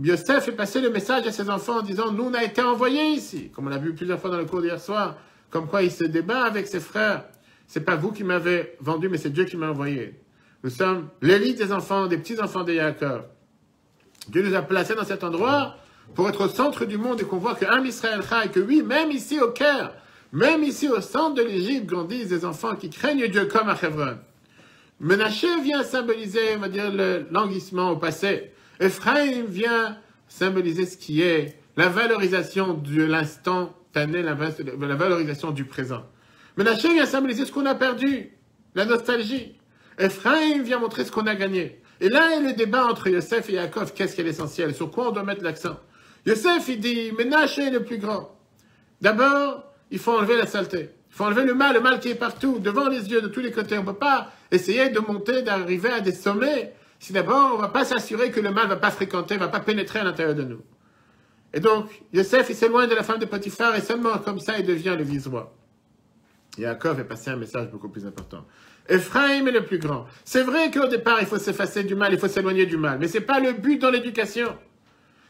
Yosef fait passer le message à ses enfants en disant, nous, on a été envoyés ici, comme on l'a vu plusieurs fois dans le cours d'hier soir, comme quoi il se débat avec ses frères. C'est pas vous qui m'avez vendu, mais c'est Dieu qui m'a envoyé. Nous sommes l'élite des enfants, des petits-enfants de Yaakov. Dieu nous a placés dans cet endroit pour être au centre du monde et qu'on voit qu'un Israël Chai, que oui, même ici au Caire, même ici au centre de l'Égypte, grandissent des enfants qui craignent Dieu comme à Hebron. Menaché vient symboliser, on va dire, le languissement au passé. Ephraim vient symboliser ce qui est la valorisation de l'instantané, la valorisation du présent. Menaché vient symboliser ce qu'on a perdu, la nostalgie. Ephraim vient montrer ce qu'on a gagné. Et là est le débat entre Yosef et Yaakov. Qu'est-ce qui est l'essentiel? Sur quoi on doit mettre l'accent? Yosef, il dit, Menaché est le plus grand. D'abord, il faut enlever la saleté. Il faut enlever le mal qui est partout, devant les yeux, de tous les côtés. On ne peut pas essayer de monter, d'arriver à des sommets, si d'abord on ne va pas s'assurer que le mal ne va pas fréquenter, ne va pas pénétrer à l'intérieur de nous. Et donc, Yosef, il s'éloigne de la femme de Potiphar, et seulement comme ça, il devient le vice-roi. Yaakov est passé un message beaucoup plus important. Ephraim est le plus grand. C'est vrai qu'au départ, il faut s'effacer du mal, il faut s'éloigner du mal, mais ce n'est pas le but dans l'éducation.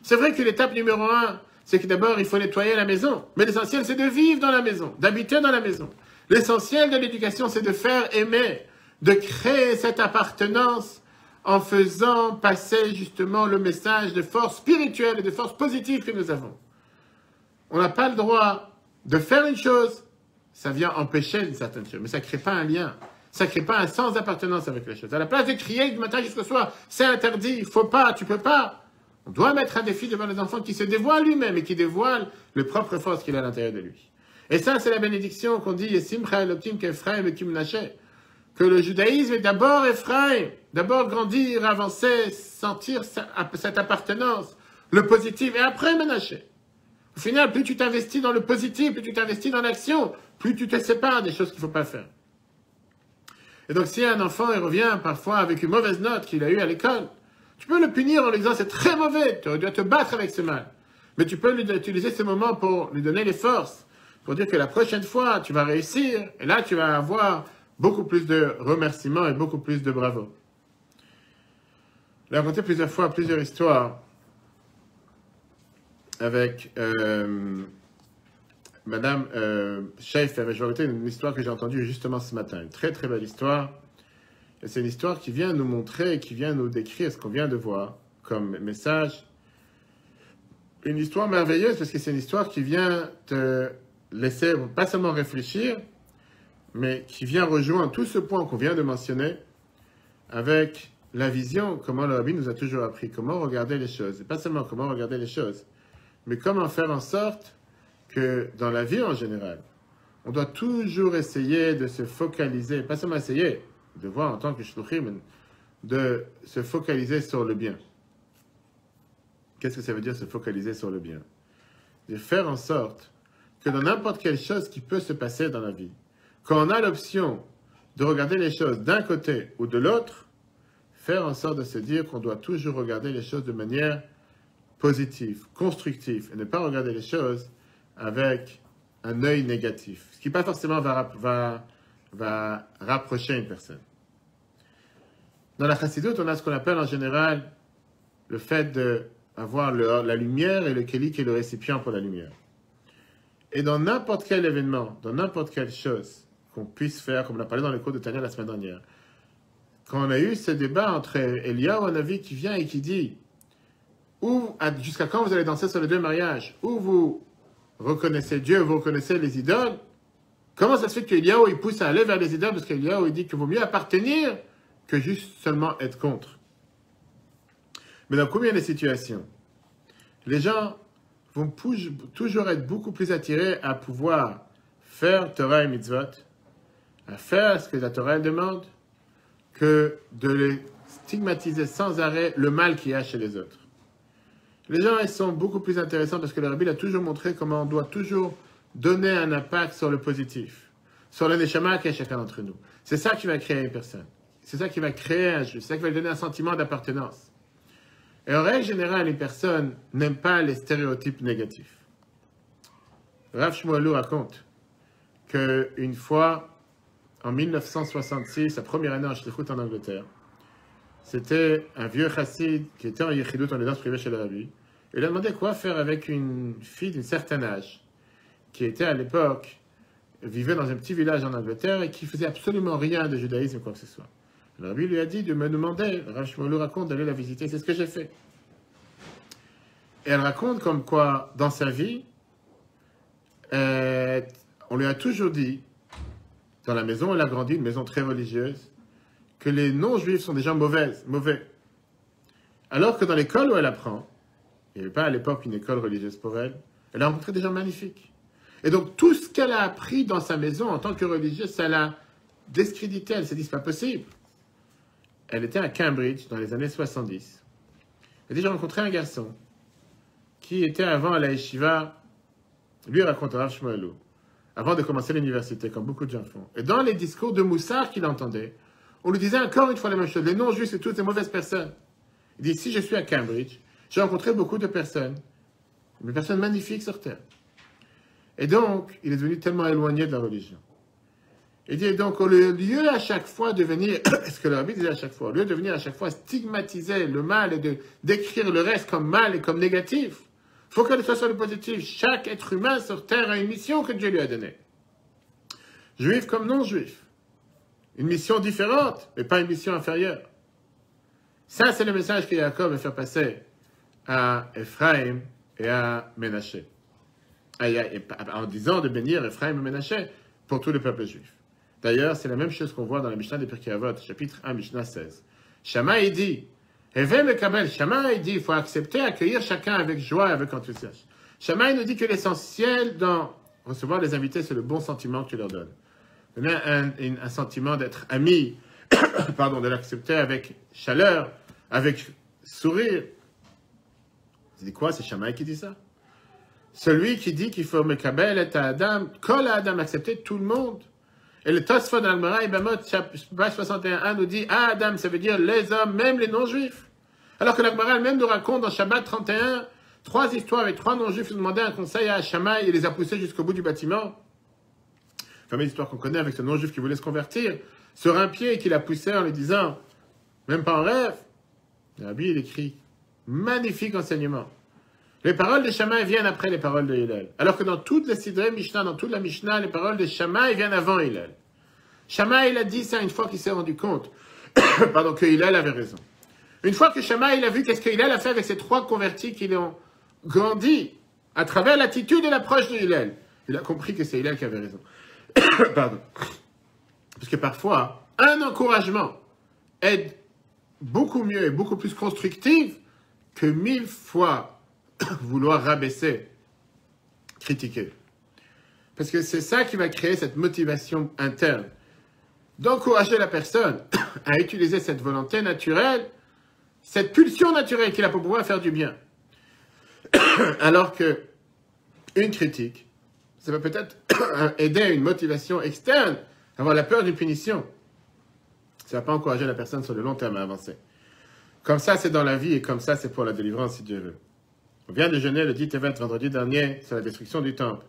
C'est vrai que l'étape numéro 1, c'est que d'abord, il faut nettoyer la maison. Mais l'essentiel, c'est de vivre dans la maison, d'habiter dans la maison. L'essentiel de l'éducation, c'est de faire aimer, de créer cette appartenance en faisant passer justement le message de force spirituelle et de force positive que nous avons. On n'a pas le droit de faire une chose, ça vient empêcher une certaine chose, mais ça ne crée pas un lien. Ça ne crée pas un sens d'appartenance avec les choses. À la place de crier du matin jusqu'au soir, c'est interdit, il ne faut pas, tu ne peux pas. On doit mettre un défi devant les enfants qui se dévoilent lui-même et qui dévoilent le propre force qu'il a à l'intérieur de lui. Et ça, c'est la bénédiction qu'on dit, Yesimcha Elohim qu'Ephraim et Kimnaché, que le judaïsme est d'abord Ephraim, d'abord grandir, avancer, sentir cette appartenance, le positif, et après Menaché. Au final, plus tu t'investis dans le positif, plus tu t'investis dans l'action, plus tu te sépares des choses qu'il ne faut pas faire. Et donc, si un enfant il revient parfois avec une mauvaise note qu'il a eue à l'école, tu peux le punir en lui disant c'est très mauvais, tu dois te battre avec ce mal. Mais tu peux utiliser ce moment pour lui donner les forces, pour dire que la prochaine fois, tu vas réussir, et là, tu vas avoir beaucoup plus de remerciements et beaucoup plus de bravo. J'ai raconté plusieurs fois plusieurs histoires avec Madame Schaeffer. Je vais raconter une histoire que j'ai entendue justement ce matin, une très très belle histoire. Et c'est une histoire qui vient nous montrer, qui vient nous décrire ce qu'on vient de voir comme message. Une histoire merveilleuse parce que c'est une histoire qui vient te laisser pas seulement réfléchir, mais qui vient rejoindre tout ce point qu'on vient de mentionner avec la vision, comment le Rabbi nous a toujours appris, comment regarder les choses. Et pas seulement comment regarder les choses, mais comment faire en sorte que dans la vie en général, on doit toujours essayer de se focaliser, pas seulement essayer, de voir en tant que shluchim, de se focaliser sur le bien. Qu'est-ce que ça veut dire se focaliser sur le bien? De faire en sorte que dans n'importe quelle chose qui peut se passer dans la vie, quand on a l'option de regarder les choses d'un côté ou de l'autre, faire en sorte de se dire qu'on doit toujours regarder les choses de manière positive, constructive, et ne pas regarder les choses avec un œil négatif, ce qui pas forcément va rapprocher une personne. Dans la chassidoute, on a ce qu'on appelle en général le fait d'avoir la lumière et le kéli qui est le récipient pour la lumière. Et dans n'importe quel événement, dans n'importe quelle chose qu'on puisse faire, comme on a parlé dans les cours de Tania la semaine dernière, quand on a eu ce débat entre Eliyahu Hanavi qui vient et qui dit jusqu'à quand vous allez danser sur les deux mariages, où vous reconnaissez Dieu, vous reconnaissez les idoles, comment ça se fait qu'Eliyahu il pousse à aller vers les idoles, parce qu'Eliyahu il dit qu'il vaut mieux appartenir que juste seulement être contre. Mais dans combien de situations, les gens vont toujours être beaucoup plus attirés à pouvoir faire Torah et Mitzvot, à faire ce que la Torah demande, que de les stigmatiser sans arrêt le mal qu'il y a chez les autres. Les gens, ils sont beaucoup plus intéressants parce que le Rabbi a toujours montré comment on doit toujours donner un impact sur le positif, sur le neshama qu'il y a chacun d'entre nous. C'est ça qui va créer une personne. C'est ça qui va créer un jeu. C'est ça qui va lui donner un sentiment d'appartenance. Et en règle générale, les personnes n'aiment pas les stéréotypes négatifs. Rav Shmuelou raconte qu'une fois, en 1966, la première année en Shlichut en Angleterre, c'était un vieux chassid qui était en Yechidut, en audience privée chez le Rabbi. Il a demandé quoi faire avec une fille d'un certain âge, qui était à l'époque, vivait dans un petit village en Angleterre et qui faisait absolument rien de judaïsme ou quoi que ce soit. Le Rabbi lui a dit de me demander, Rav Shmuelou raconte, d'aller la visiter. C'est ce que j'ai fait. Et elle raconte comme quoi, dans sa vie, on lui a toujours dit, dans la maison où elle a grandi, une maison très religieuse, que les non-juifs sont des gens mauvais. Alors que dans l'école où elle apprend, il n'y avait pas à l'époque une école religieuse pour elle, elle a rencontré des gens magnifiques. Et donc tout ce qu'elle a appris dans sa maison en tant que religieuse, ça l'a discrédité. Elle s'est dit, c'est pas possible. Elle était à Cambridge dans les années 70. Elle a déjà rencontré un garçon qui était avant à la yeshiva, lui raconte Rav Shmuelou, avant de commencer l'université, comme beaucoup de gens font. Et dans les discours de Moussar qu'il entendait, on lui disait encore une fois la même chose. Les non-juifs, c'est toutes des mauvaises personnes. Il dit, si je suis à Cambridge, j'ai rencontré beaucoup de personnes, des personnes magnifiques sur Terre. Et donc, il est devenu tellement éloigné de la religion. Il dit donc, au lieu à chaque fois de venir, ce que le Rabbi disait à chaque fois, au lieu de venir à chaque fois stigmatiser le mal et de décrire le reste comme mal et comme négatif, il faut qu'elle soit sur le positif. Chaque être humain sur Terre a une mission que Dieu lui a donnée. Juif comme non-juif. Une mission différente, mais pas une mission inférieure. Ça, c'est le message que Jacob veut faire passer à Ephraim et à Ménaché. En disant de bénir Ephraim et Ménaché pour tout le peuple juif. D'ailleurs, c'est la même chose qu'on voit dans la Mishnah de Pirkei Avot, chapitre 1, Mishnah 16. Shammai dit, Shammai dit, il faut accepter, accueillir chacun avec joie et avec enthousiasme. Shammai nous dit que l'essentiel dans recevoir les invités, c'est le bon sentiment que tu leur donnes. Donner un sentiment d'être ami, de l'accepter avec chaleur, avec sourire. C'est quoi? C'est Shammai qui dit ça? Celui qui dit qu'il faut Mekabel et Adam, Kol Adam, accepter tout le monde. Et le Tosfot dans l'Almara, Ibamot, page 61, nous dit Adam, ça veut dire les hommes, même les non-juifs. Alors que l'Almara elle-même nous raconte dans Shabbat 31, 3 histoires avec 3 non-juifs qui demandaient un conseil à Shammai et les a poussés jusqu'au bout du bâtiment. Fameuse histoire qu'on connaît avec ce non-juif qui voulait se convertir, sur un pied qui l'a poussé en lui disant, même pas en rêve. Le Rabbi, il écrit, magnifique enseignement. Les paroles de Shammai viennent après les paroles de Hillel. Alors que dans toutes les Sidrei Mishnah, dans toute la Mishnah, les paroles de Shammai viennent avant Hillel. Shammai, il a dit ça une fois qu'il s'est rendu compte que Hillel avait raison. Une fois que Shammai, il a vu qu'est-ce que Hillel a fait avec ces 3 convertis qui l'ont grandi à travers l'attitude et l'approche de Hillel. Il a compris que c'est Hillel qui avait raison. Pardon. Parce que parfois, un encouragement est beaucoup mieux et beaucoup plus constructif que 1000 fois vouloir rabaisser, critiquer. Parce que c'est ça qui va créer cette motivation interne. D'encourager la personne à utiliser cette volonté naturelle, cette pulsion naturelle qu'il a pour pouvoir faire du bien. Alors que une critique, ça va peut-être aider à une motivation externe, avoir la peur d'une punition. Ça ne va pas encourager la personne sur le long terme à avancer. Comme ça, c'est dans la vie et comme ça, c'est pour la délivrance si Dieu veut. On vient de jeûner le 10 Tevet vendredi dernier sur la destruction du temple.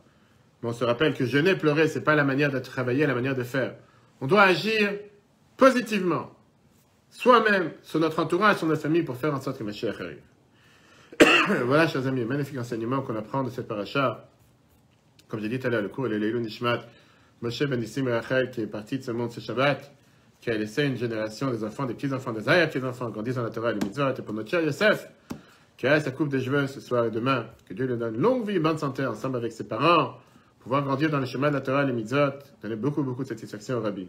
Mais on se rappelle que jeûner, pleurer, ce n'est pas la manière de travailler, la manière de faire. On doit agir positivement, soi-même, sur notre entourage, sur notre famille, pour faire en sorte que Mashiach arrive. Voilà, chers amis, un magnifique enseignement qu'on apprend de cette paracha. Comme j'ai dit tout à l'heure, le cours est le Leilou Nishmat, Moshe Ben Nissim Rachel, qui est parti de ce monde ce Shabbat, qui a laissé une génération des enfants, des petits-enfants, des arrière-petits-enfants, grandissent dans la Torah et les mitzvot, et pour notre cher Yosef, qui a sa coupe de cheveux ce soir et demain, que Dieu lui donne longue vie, bonne santé, ensemble avec ses parents, pouvoir grandir dans le chemin de la Torah et les mitzvot, donner beaucoup de satisfaction au Rabbi.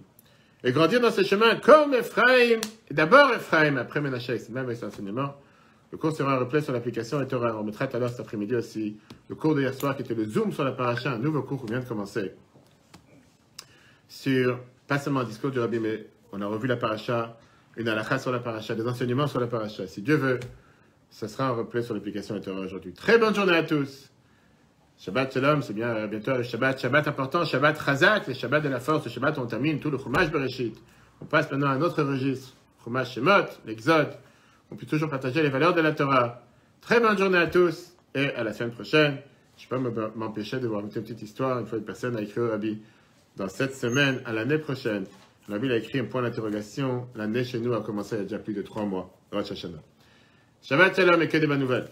Et grandir dans ce chemin comme Ephraim, et d'abord Ephraim, après Menaché, c'est même avec son enseignement. Le cours sera un replay sur l'application et Torah. On remettra tout à l'heure cet après-midi aussi le cours d'hier soir qui était le Zoom sur la paracha, un nouveau cours qui vient de commencer. Sur, pas seulement un discours du Rabbi, mais on a revu la paracha, une halakha sur la paracha, des enseignements sur la paracha. Si Dieu veut, ce sera un replay sur l'application et Torah aujourd'hui. Très bonne journée à tous. Shabbat Shalom, c'est bien bientôt le Shabbat. Shabbat important, Shabbat Chazak, le Shabbat de la force. Le Shabbat, on termine tout le Chumash Bereshit. On passe maintenant à un autre registre. Chumash Shemot, l'Exode. On peut toujours partager les valeurs de la Torah. Très bonne journée à tous et à la semaine prochaine. Je ne peux pas m'empêcher de vous raconter une petite histoire. Une fois, une personne a écrit au Rabbi dans cette semaine, à l'année prochaine. Le Rabbi a écrit un point d'interrogation. L'année chez nous a commencé il y a déjà plus de 3 mois. Rosh Hashanah. Shabbat Shalom et que des bonnes nouvelles.